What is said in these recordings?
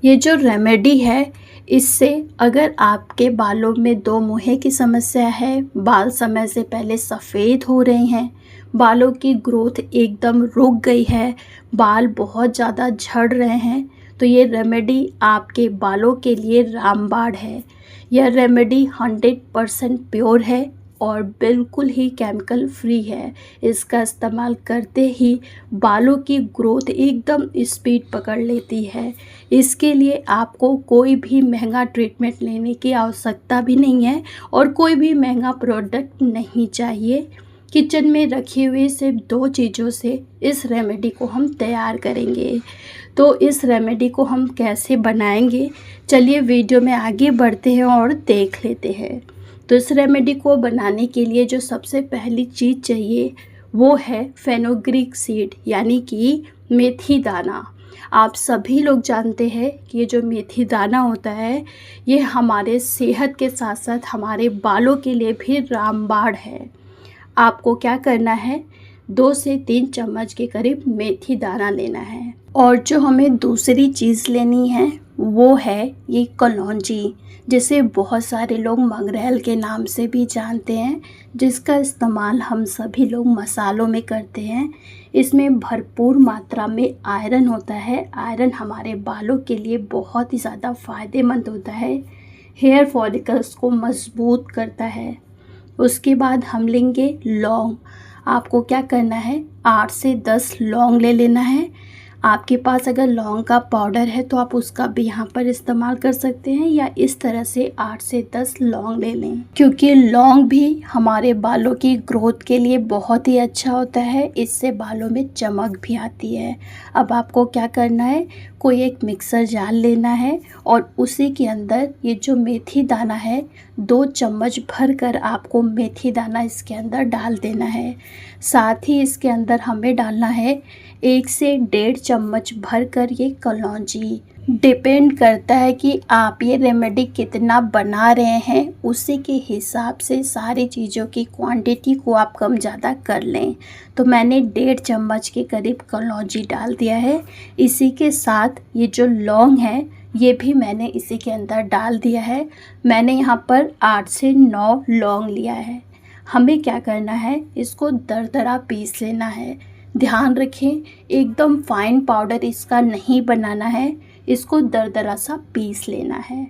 ये जो रेमेडी है, इससे अगर आपके बालों में दो मुहे की समस्या है, बाल समय से पहले सफ़ेद हो रहे हैं, बालों की ग्रोथ एकदम रुक गई है, बाल बहुत ज़्यादा झड़ रहे हैं, तो ये रेमेडी आपके बालों के लिए रामबाण है। यह रेमेडी 100% प्योर है और बिल्कुल ही केमिकल फ्री है। इसका इस्तेमाल करते ही बालों की ग्रोथ एकदम स्पीड पकड़ लेती है। इसके लिए आपको कोई भी महंगा ट्रीटमेंट लेने की आवश्यकता भी नहीं है और कोई भी महंगा प्रोडक्ट नहीं चाहिए। किचन में रखी हुई सिर्फ 2 चीज़ों से इस रेमेडी को हम तैयार करेंगे। तो इस रेमेडी को हम कैसे बनाएंगे, चलिए वीडियो में आगे बढ़ते हैं और देख लेते हैं। तो इस रेमेडी को बनाने के लिए जो सबसे पहली चीज़ चाहिए वो है फेनुग्रीक सीड, यानी कि मेथी दाना। आप सभी लोग जानते हैं कि ये जो मेथी दाना होता है, ये हमारे सेहत के साथ साथ हमारे बालों के लिए भी रामबाण है। आपको क्या करना है, 2 से 3 चम्मच के करीब मेथी दाना लेना है। और जो हमें दूसरी चीज़ लेनी है वो है ये कलौंजी, जिसे बहुत सारे लोग मंगरेल के नाम से भी जानते हैं, जिसका इस्तेमाल हम सभी लोग मसालों में करते हैं। इसमें भरपूर मात्रा में आयरन होता है। आयरन हमारे बालों के लिए बहुत ही ज़्यादा फ़ायदेमंद होता है, हेयर फॉलिकल्स को मजबूत करता है। उसके बाद हम लेंगे लौंग। आपको क्या करना है, 8 से 10 लौंग ले लेना है। आपके पास अगर लौंग का पाउडर है तो आप उसका भी यहाँ पर इस्तेमाल कर सकते हैं, या इस तरह से 8 से 10 लौंग ले लें, क्योंकि लौंग भी हमारे बालों की ग्रोथ के लिए बहुत ही अच्छा होता है। इससे बालों में चमक भी आती है। अब आपको क्या करना है, कोई एक मिक्सर जार लेना है और उसी के अंदर ये जो मेथी दाना है, 2 चम्मच भर कर आपको मेथी दाना इसके अंदर डाल देना है। साथ ही इसके अंदर हमें डालना है 1 से 1.5 चम्मच भर कर ये कलौंजी। डिपेंड करता है कि आप ये रेमेडी कितना बना रहे हैं, उसी के हिसाब से सारी चीज़ों की क्वांटिटी को आप कम ज़्यादा कर लें। तो मैंने 1.5 चम्मच के करीब कलौंजी डाल दिया है। इसी के साथ ये जो लौंग है ये भी मैंने इसी के अंदर डाल दिया है। मैंने यहाँ पर 8 से 9 लौंग लिया है। हमें क्या करना है, इसको दरदरा पीस लेना है। ध्यान रखें, एकदम फाइन पाउडर इसका नहीं बनाना है, इसको दरदरा सा पीस लेना है।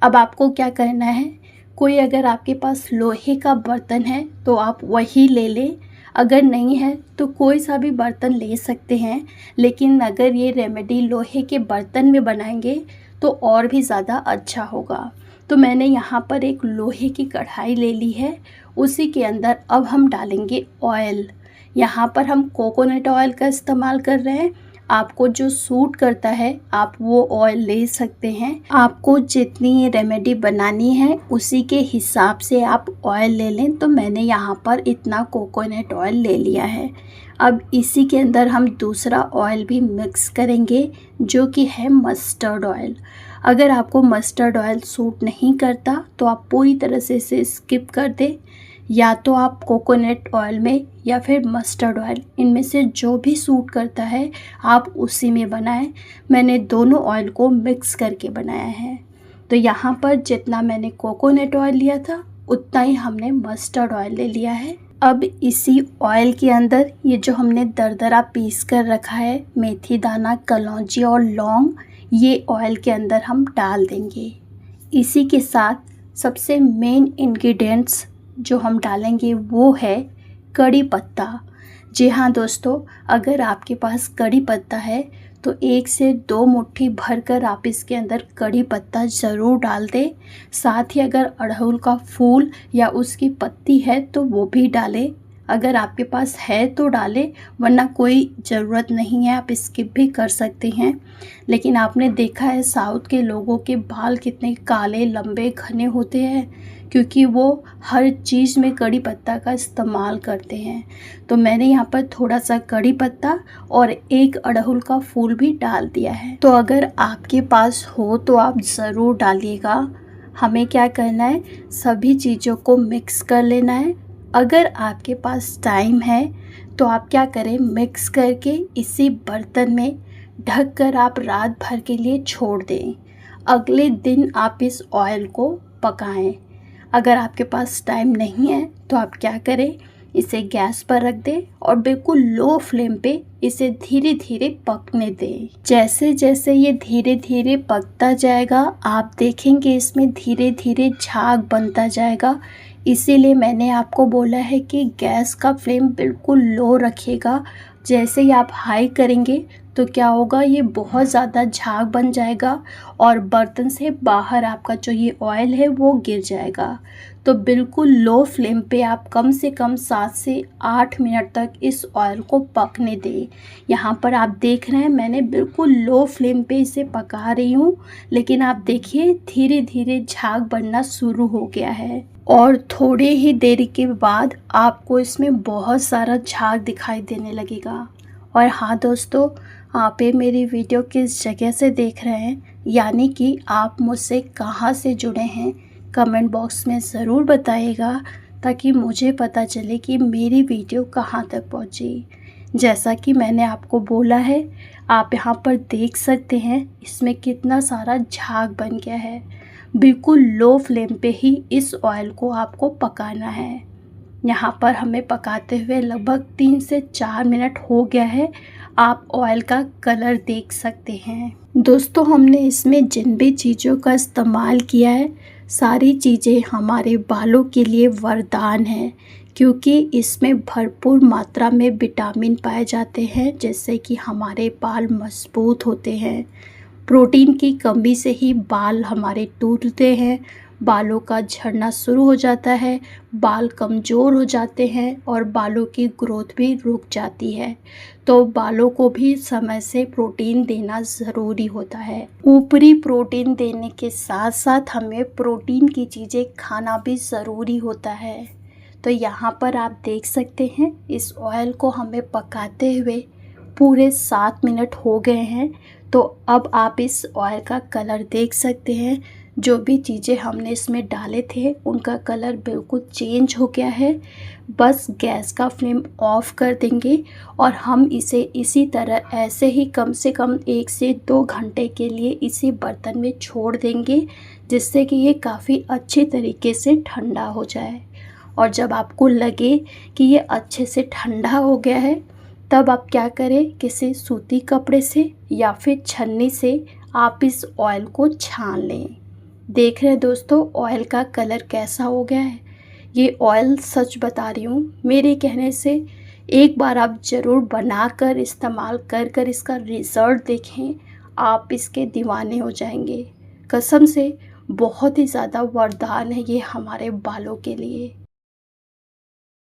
अब आपको क्या करना है, कोई अगर आपके पास लोहे का बर्तन है तो आप वही ले लें, अगर नहीं है तो कोई सा भी बर्तन ले सकते हैं। लेकिन अगर ये रेमेडी लोहे के बर्तन में बनाएंगे तो और भी ज़्यादा अच्छा होगा। तो मैंने यहाँ पर एक लोहे की कढ़ाई ले ली है। उसी के अंदर अब हम डालेंगे ऑयल। यहाँ पर हम कोकोनट ऑयल का इस्तेमाल कर रहे हैं। आपको जो सूट करता है आप वो ऑयल ले सकते हैं। आपको जितनी ये रेमेडी बनानी है उसी के हिसाब से आप ऑयल ले लें। तो मैंने यहाँ पर इतना कोकोनट ऑयल ले लिया है। अब इसी के अंदर हम दूसरा ऑयल भी मिक्स करेंगे, जो कि है मस्टर्ड ऑयल। अगर आपको मस्टर्ड ऑयल सूट नहीं करता तो आप पूरी तरह से इसे स्किप कर दें। या तो आप कोकोनट ऑयल में या फिर मस्टर्ड ऑयल, इनमें से जो भी सूट करता है आप उसी में बनाएं। मैंने दोनों ऑयल को मिक्स करके बनाया है। तो यहाँ पर जितना मैंने कोकोनट ऑयल लिया था उतना ही हमने मस्टर्ड ऑयल ले लिया है। अब इसी ऑयल के अंदर ये जो हमने दरदरा पीस कर रखा है मेथी दाना, कलौंजी और लौंग, ये ऑयल के अंदर हम डाल देंगे। इसी के साथ सबसे मेन इंग्रेडिएंट्स जो हम डालेंगे वो है कड़ी पत्ता। जी हाँ दोस्तों, अगर आपके पास कड़ी पत्ता है तो 1 से 2 मुट्ठी भरकर आप इसके अंदर कड़ी पत्ता ज़रूर डाल दें। साथ ही अगर अड़हुल का फूल या उसकी पत्ती है तो वो भी डालें। अगर आपके पास है तो डालें, वरना कोई ज़रूरत नहीं है, आप स्किप भी कर सकते हैं। लेकिन आपने देखा है साउथ के लोगों के बाल कितने काले लंबे घने होते हैं, क्योंकि वो हर चीज़ में कड़ी पत्ता का इस्तेमाल करते हैं। तो मैंने यहाँ पर थोड़ा सा कड़ी पत्ता और 1 अड़हुल का फूल भी डाल दिया है। तो अगर आपके पास हो तो आप ज़रूर डालिएगा। हमें क्या करना है, सभी चीज़ों को मिक्स कर लेना है। अगर आपके पास टाइम है तो आप क्या करें, मिक्स करके इसी बर्तन में ढककर आप रात भर के लिए छोड़ दें। अगले दिन आप इस ऑयल को पकाएं। अगर आपके पास टाइम नहीं है तो आप क्या करें, इसे गैस पर रख दें और बिल्कुल लो फ्लेम पे इसे धीरे धीरे पकने दें। जैसे जैसे ये धीरे धीरे पकता जाएगा आप देखेंगे इसमें धीरे धीरे झाग बनता जाएगा। इसीलिए मैंने आपको बोला है कि गैस का फ्लेम बिल्कुल लो रखिएगा। जैसे ही आप हाई करेंगे तो क्या होगा, ये बहुत ज़्यादा झाग बन जाएगा और बर्तन से बाहर आपका जो ये ऑयल है वो गिर जाएगा। तो बिल्कुल लो फ्लेम पे आप कम से कम 7 से 8 मिनट तक इस ऑयल को पकने दें। यहाँ पर आप देख रहे हैं मैंने बिल्कुल लो फ्लेम पे इसे पका रही हूँ, लेकिन आप देखिए धीरे धीरे झाग बनना शुरू हो गया है और थोड़े ही देरी के बाद आपको इसमें बहुत सारा झाग दिखाई देने लगेगा। और हाँ दोस्तों, आप ये मेरी वीडियो किस जगह से देख रहे हैं, यानी कि आप मुझसे कहाँ से जुड़े हैं, कमेंट बॉक्स में ज़रूर बताइएगा ताकि मुझे पता चले कि मेरी वीडियो कहाँ तक पहुँची। जैसा कि मैंने आपको बोला है, आप यहाँ पर देख सकते हैं इसमें कितना सारा झाग बन गया है। बिल्कुल लो फ्लेम पे ही इस ऑयल को आपको पकाना है। यहाँ पर हमें पकाते हुए लगभग 3 से 4 मिनट हो गया है। आप ऑयल का कलर देख सकते हैं। दोस्तों, हमने इसमें जिन भी चीज़ों का इस्तेमाल किया है सारी चीज़ें हमारे बालों के लिए वरदान है, क्योंकि इसमें भरपूर मात्रा में विटामिन पाए जाते हैं जिससे कि हमारे बाल मजबूत होते हैं। प्रोटीन की कमी से ही बाल हमारे टूटते हैं, बालों का झड़ना शुरू हो जाता है, बाल कमज़ोर हो जाते हैं और बालों की ग्रोथ भी रुक जाती है। तो बालों को भी समय से प्रोटीन देना ज़रूरी होता है। ऊपरी प्रोटीन देने के साथ साथ हमें प्रोटीन की चीज़ें खाना भी ज़रूरी होता है। तो यहाँ पर आप देख सकते हैं इस ऑयल को हमें पकाते हुए पूरे 7 मिनट हो गए हैं। तो अब आप इस ऑयल का कलर देख सकते हैं। जो भी चीज़ें हमने इसमें डाले थे उनका कलर बिल्कुल चेंज हो गया है। बस गैस का फ्लेम ऑफ कर देंगे और हम इसे इसी तरह ऐसे ही कम से कम 1 से 2 घंटे के लिए इसी बर्तन में छोड़ देंगे, जिससे कि ये काफ़ी अच्छे तरीके से ठंडा हो जाए। और जब आपको लगे कि ये अच्छे से ठंडा हो गया है तब आप क्या करें, किसी सूती कपड़े से या फिर छन्नी से आप इस ऑयल को छान लें। देख रहे हैं दोस्तों ऑयल का कलर कैसा हो गया है। ये ऑयल सच बता रही हूँ मेरे कहने से एक बार आप ज़रूर बनाकर इस्तेमाल कर इसका रिज़ल्ट देखें, आप इसके दीवाने हो जाएंगे। कसम से बहुत ही ज़्यादा वरदान है ये हमारे बालों के लिए।